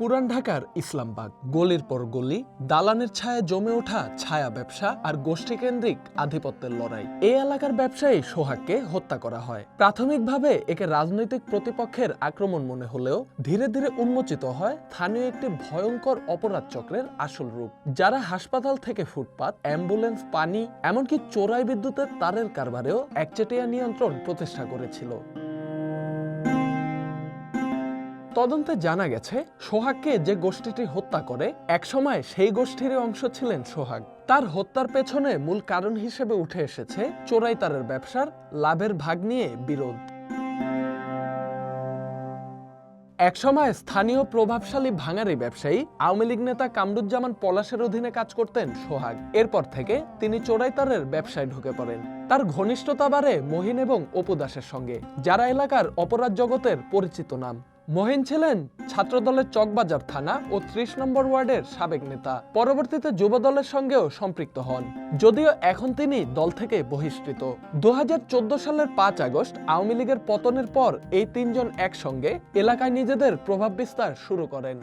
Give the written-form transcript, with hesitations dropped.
পুরান ঢাকার ইসলামবাগ, গলির পর গলি, দালানের ছায়ায় জমে ওঠা ছায়া ব্যবসা আর গোষ্ঠীকেন্দ্রিক আধিপত্যের লড়াই। এই এলাকার ব্যবসায়ী সোহাগকে হত্যা করা হয়। প্রাথমিকভাবে একে রাজনৈতিক প্রতিপক্ষের আক্রমণ মনে হলেও ধীরে ধীরে উন্মোচিত হয় স্থানীয় একটি ভয়ঙ্কর অপরাধ চক্রের আসল রূপ, যারা হাসপাতাল থেকে ফুটপাত, অ্যাম্বুলেন্স, পানি, এমনকি চোরাই বিদ্যুতের তারের কারবারেও একচেটিয়া নিয়ন্ত্রণ প্রতিষ্ঠা করেছিল। তদন্তে জানা গেছে, সোহাগকে যে গোষ্ঠীটি হত্যা করে একসময় সেই গোষ্ঠীর অংশ ছিলেন সোহাগ। তার হত্যার পেছনে মূল কারণ হিসেবে উঠে এসেছে চোরাই তারের ব্যবসার লাভের ভাগ নিয়ে বিরোধ। একসময় স্থানীয় প্রভাবশালী ভাঙারি ব্যবসায়ী আওয়ামী লীগ নেতা কামরুজ্জামান পলাশের অধীনে কাজ করতেন সোহাগ। এরপর থেকে তিনি চোরাই তারের ব্যবসায় ঢুকে পড়েন। তার ঘনিষ্ঠতা বাড়ে মহিন এবং অপু দাসের সঙ্গে, যারা এলাকার অপরাধ জগতের পরিচিত নাম। মহিন ছিলেন ছাত্রদলের চকবাজার থানা ও ৩০ নম্বর ওয়ার্ডের সাবেক নেতা। পরবর্তীতে যুবদলের সঙ্গেও সম্পৃক্ত হন, যদিও এখন তিনি দল থেকে বহিষ্কৃত। ২০১৪ সালের ৫ আগস্ট আওয়ামী লীগের পতনের পর এই তিনজন একসঙ্গে এলাকায় নিজেদের প্রভাব বিস্তার শুরু করেন।